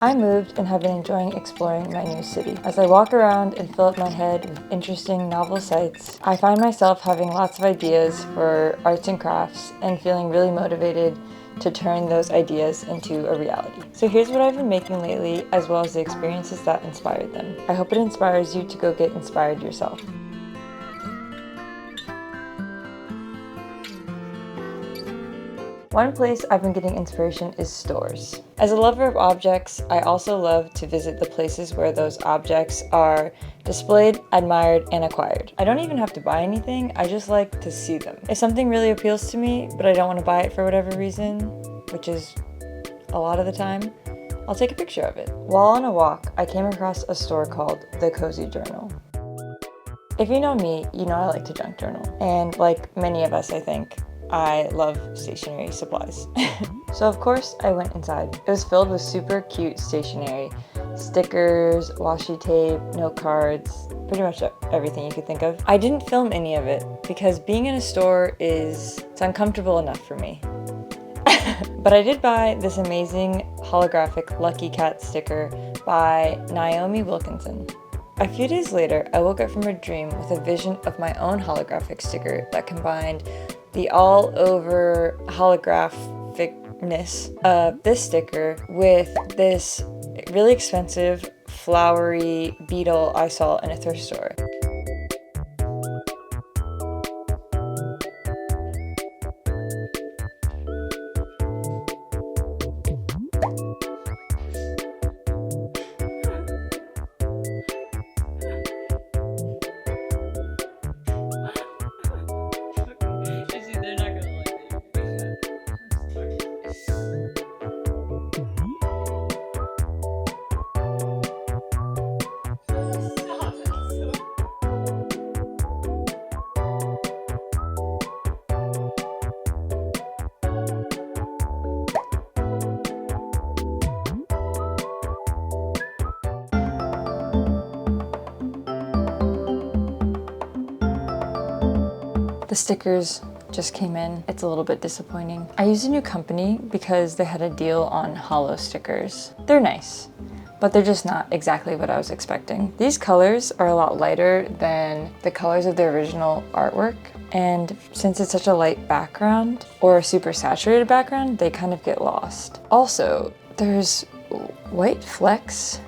I moved and have been enjoying exploring my new city. As I walk around and fill up my head with interesting novel sights, I find myself having lots of ideas for arts and crafts and feeling really motivated to turn those ideas into a reality. So here's what I've been making lately, as well as the experiences that inspired them. I hope it inspires you to go get inspired yourself. One place I've been getting inspiration is stores. As a lover of objects, I also love to visit the places where those objects are displayed, admired, and acquired. I don't even have to buy anything, I just like to see them. If something really appeals to me, but I don't want to buy it for whatever reason, which is a lot of the time, I'll take a picture of it. While on a walk, I came across a store called The Cozy Journal. If you know me, you know I like to junk journal. And like many of us, I think, I love stationery supplies. So of course I went inside. It was filled with super cute stationery. Stickers, washi tape, note cards, pretty much everything you could think of. I didn't film any of it because being in a store it's uncomfortable enough for me. But I did buy this amazing holographic Lucky Cat sticker by Naomi Wilkinson. A few days later, I woke up from a dream with a vision of my own holographic sticker that combined the all-over holographicness of this sticker with this really expensive flowery beetle I saw in a thrift store. The stickers just came in. It's a little bit disappointing. I used a new company because they had a deal on hollow stickers. They're nice, but they're just not exactly what I was expecting. These colors are a lot lighter than the colors of the original artwork, and since it's such a light background or a super saturated background, they kind of get lost. Also, there's white flecks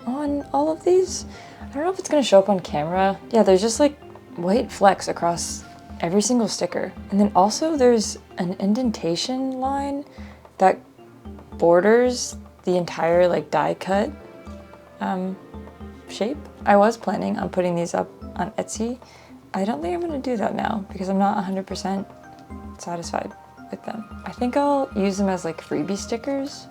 on all of these. I don't know if it's gonna show up on camera. Yeah, there's just like white flecks across every single sticker. And then also there's an indentation line that borders the entire like die cut shape. I was planning on putting these up on Etsy. I don't think I'm gonna do that now because I'm not 100% satisfied with them. I think I'll use them as like freebie stickers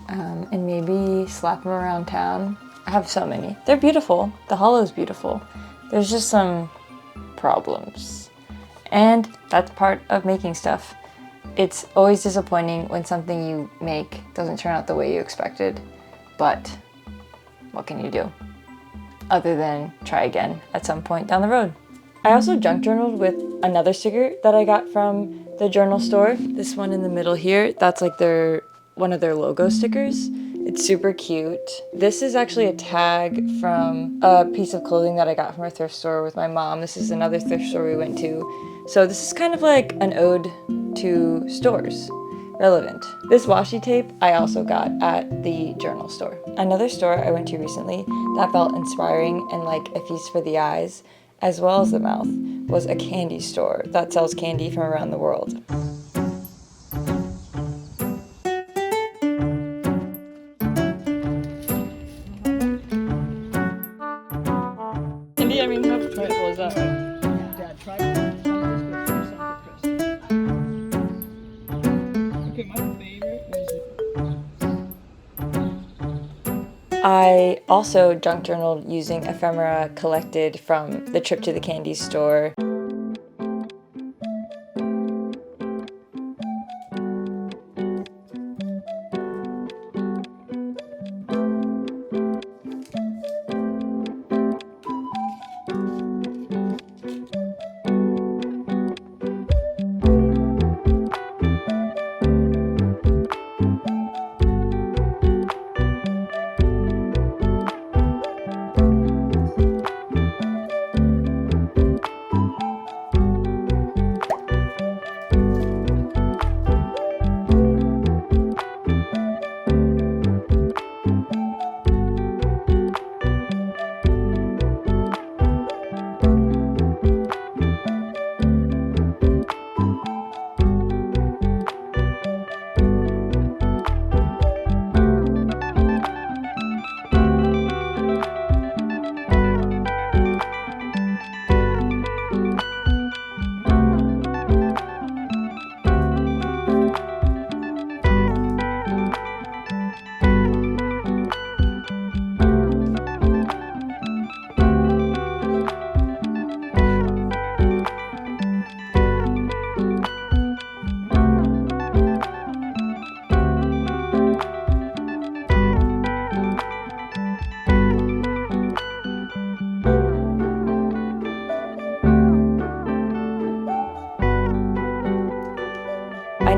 and maybe slap them around town. I have so many. They're beautiful. The hollow's beautiful. There's just some problems. And that's part of making stuff. It's always disappointing when something you make doesn't turn out the way you expected, but what can you do? Other than try again at some point down the road. I also junk journaled with another sticker that I got from the journal store. This one in the middle here, that's like one of their logo stickers. It's super cute. This is actually a tag from a piece of clothing that I got from a thrift store with my mom. This is another thrift store we went to. So this is kind of like an ode to stores. Relevant. This washi tape I also got at the journal store. Another store I went to recently that felt inspiring and like a feast for the eyes, as well as the mouth, was a candy store that sells candy from around the world. I mean, how prideful is that? Dad, try it. Okay, my favorite was I also junk journaled using ephemera collected from the trip to the candy store.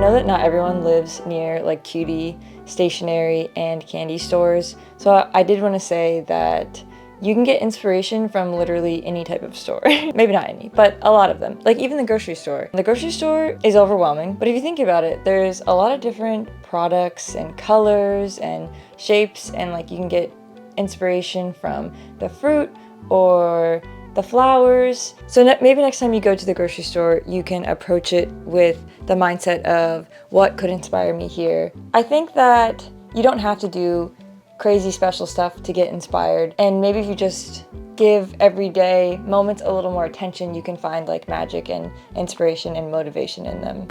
know that not everyone lives near like cutie, stationery, and candy stores, so I did want to say that you can get inspiration from literally any type of store. Maybe not any, but a lot of them. Like even the grocery store. The grocery store is overwhelming, but if you think about it, there's a lot of different products and colors and shapes, and like you can get inspiration from the fruit or the flowers. So maybe next time you go to the grocery store, you can approach it with the mindset of what could inspire me here. I think that you don't have to do crazy special stuff to get inspired, and maybe if you just give everyday moments a little more attention, you can find like magic and inspiration and motivation in them.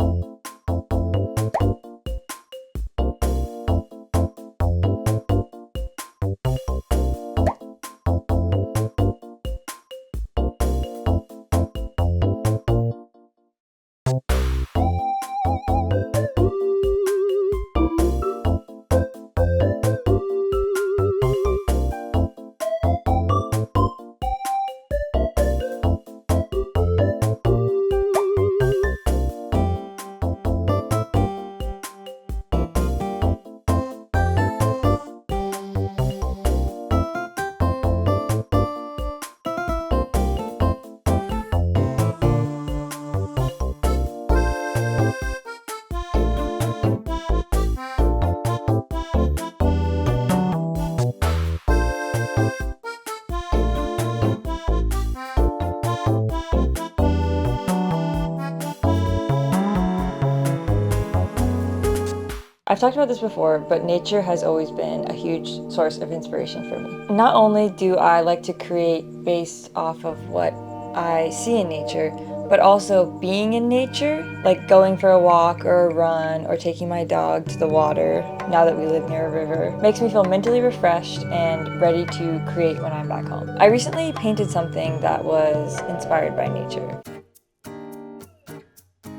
I've talked about this before, but nature has always been a huge source of inspiration for me. Not only do I like to create based off of what I see in nature, but also being in nature, like going for a walk or a run or taking my dog to the water, now that we live near a river, makes me feel mentally refreshed and ready to create when I'm back home. I recently painted something that was inspired by nature.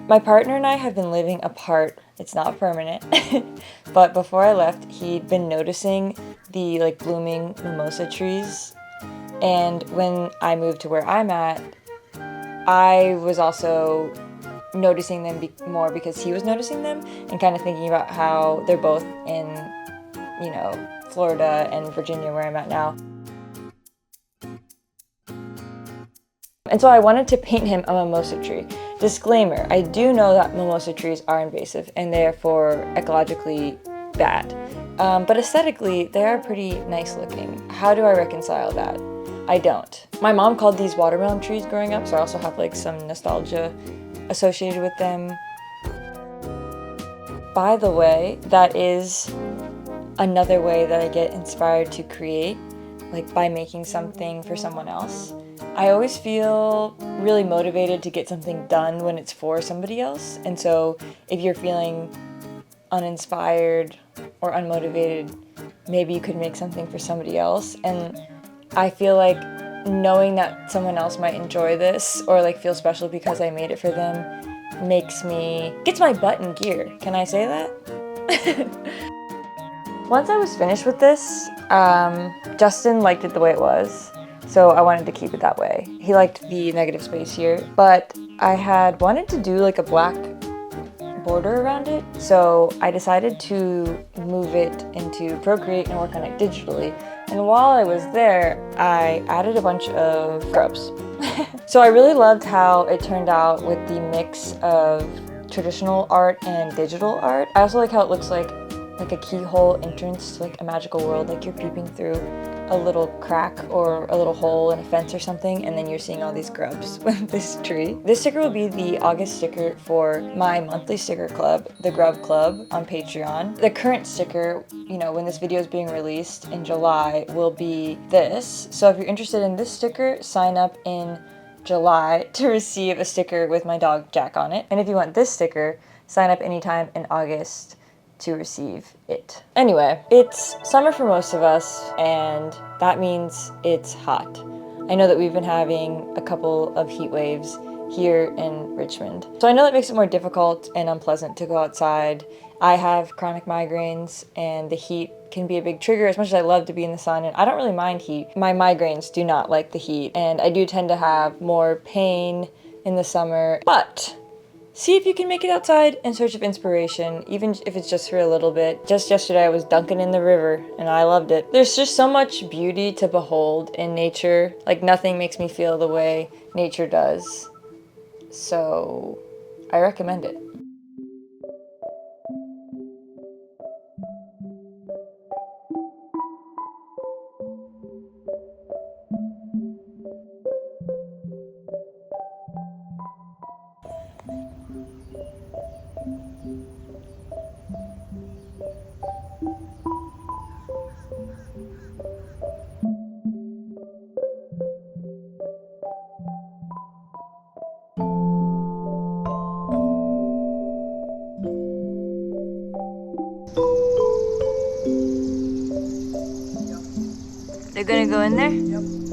My partner and I have been living apart. It's not permanent, but before I left, he'd been noticing the like blooming mimosa trees. And when I moved to where I'm at, I was also noticing them more because he was noticing them, and kind of thinking about how they're both in, you know, Florida and Virginia where I'm at now. And so I wanted to paint him a mimosa tree. Disclaimer, I do know that mimosa trees are invasive and therefore ecologically bad. But aesthetically, they are pretty nice looking. How do I reconcile that? I don't. My mom called these watermelon trees growing up, so I also have like some nostalgia associated with them. By the way, that is another way that I get inspired to create, like by making something for someone else. I always feel really motivated to get something done when it's for somebody else. And so if you're feeling uninspired or unmotivated, maybe you could make something for somebody else. And I feel like knowing that someone else might enjoy this or like feel special because I made it for them gets my butt in gear. Can I say that? Once I was finished with this, Justin liked it the way it was. So I wanted to keep it that way. He liked the negative space here, but I had wanted to do like a black border around it. So I decided to move it into Procreate and work on it digitally. And while I was there, I added a bunch of grubs. So I really loved how it turned out with the mix of traditional art and digital art. I also like how it looks like a keyhole entrance to like a magical world, like you're peeping through a little crack or a little hole in a fence or something, and then you're seeing all these grubs with this tree. This sticker will be the August sticker for my monthly sticker club, the Grub Club on Patreon. The current sticker, you know, when this video is being released in July, will be this. So if you're interested in this sticker, sign up in July to receive a sticker with my dog Jack on it. And if you want this sticker, sign up anytime in August to receive it. Anyway, it's summer for most of us, and that means it's hot. I know that we've been having a couple of heat waves here in Richmond. So I know that makes it more difficult and unpleasant to go outside. I have chronic migraines, and the heat can be a big trigger. As much as I love to be in the sun, and I don't really mind heat, my migraines do not like the heat, and I do tend to have more pain in the summer. But See if you can make it outside in search of inspiration, even if it's just for a little bit. Just yesterday I was dunking in the river and I loved it. There's just so much beauty to behold in nature. Like nothing makes me feel the way nature does. So I recommend it. They're gonna go in there? Yep.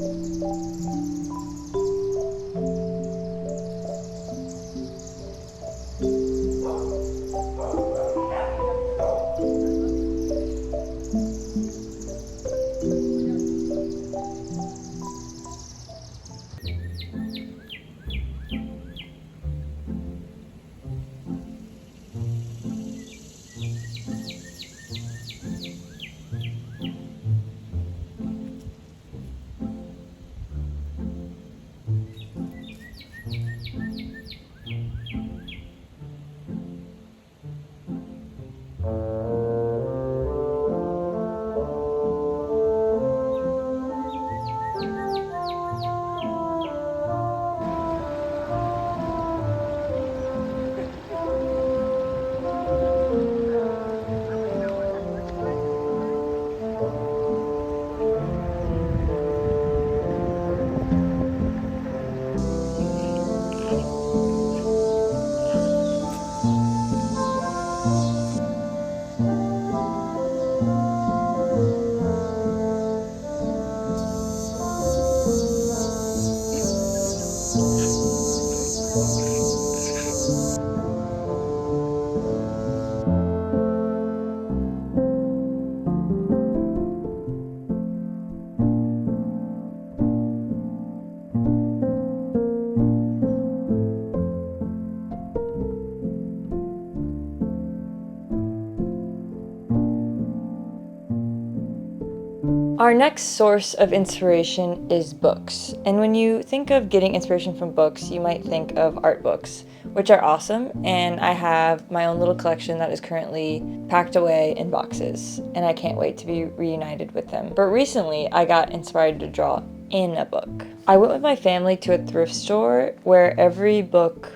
Our next source of inspiration is books. And when you think of getting inspiration from books, you might think of art books, which are awesome. And I have my own little collection that is currently packed away in boxes. And I can't wait to be reunited with them. But recently, I got inspired to draw in a book. I went with my family to a thrift store where every book,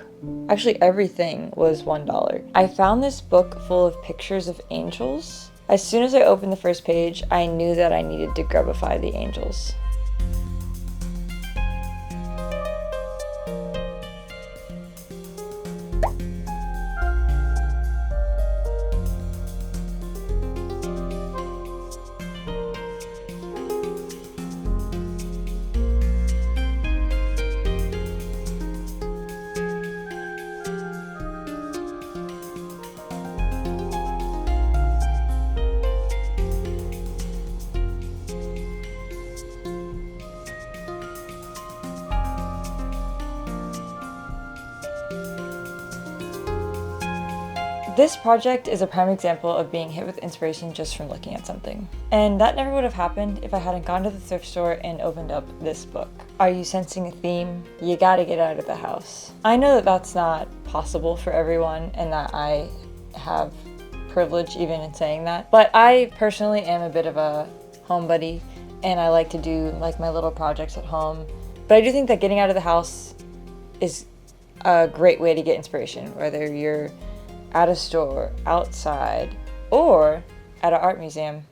actually everything, was $1. I found this book full of pictures of angels. As soon as I opened the first page, I knew that I needed to grubify the angels. This project is a prime example of being hit with inspiration just from looking at something. And that never would have happened if I hadn't gone to the thrift store and opened up this book. Are you sensing a theme? You gotta get out of the house. I know that that's not possible for everyone and that I have privilege even in saying that, but I personally am a bit of a homebody and I like to do like my little projects at home. But I do think that getting out of the house is a great way to get inspiration, whether you're at a store, outside, or at an art museum.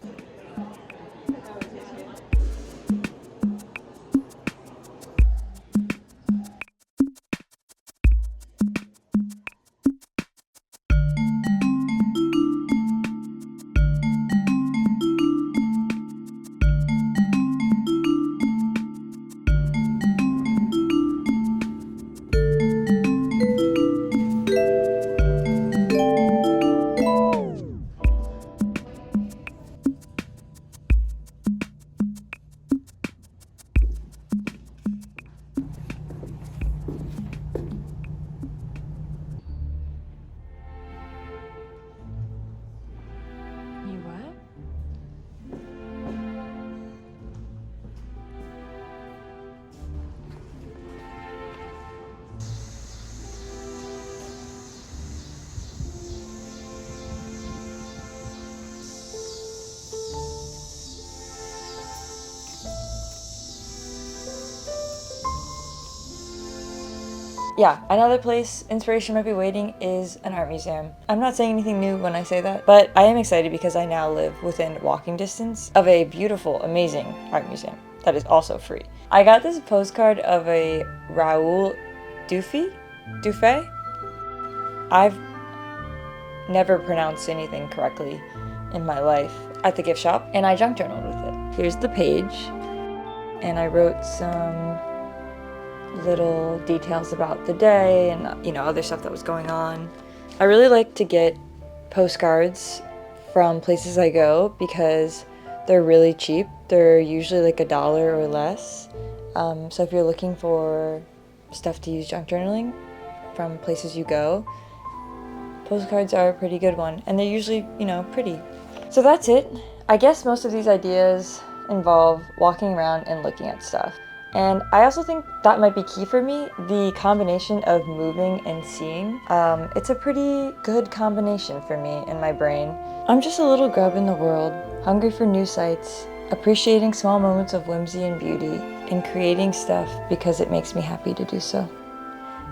yeah, another place inspiration might be waiting is an art museum. I'm not saying anything new when I say that, but I am excited because I now live within walking distance of a beautiful, amazing art museum that is also free. I got this postcard of a Raoul Dufay? I've never pronounced anything correctly in my life at the gift shop, and I junk journaled with it. Here's the page, and I wrote some little details about the day and, you know, other stuff that was going on. I really like to get postcards from places I go because they're really cheap. They're usually like $1 or less. So if you're looking for stuff to use junk journaling from places you go, postcards are a pretty good one, and they're usually, you know, pretty. So that's it. I guess most of these ideas involve walking around and looking at stuff. And I also think that might be key for me, the combination of moving and seeing. It's a pretty good combination for me in my brain. I'm just a little grub in the world, hungry for new sights, appreciating small moments of whimsy and beauty, and creating stuff because it makes me happy to do so.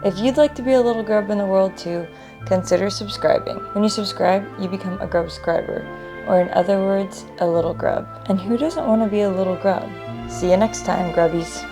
If you'd like to be a little grub in the world too, consider subscribing. When you subscribe, you become a grubscriber, or in other words, a little grub. And who doesn't want to be a little grub? See you next time, grubbies.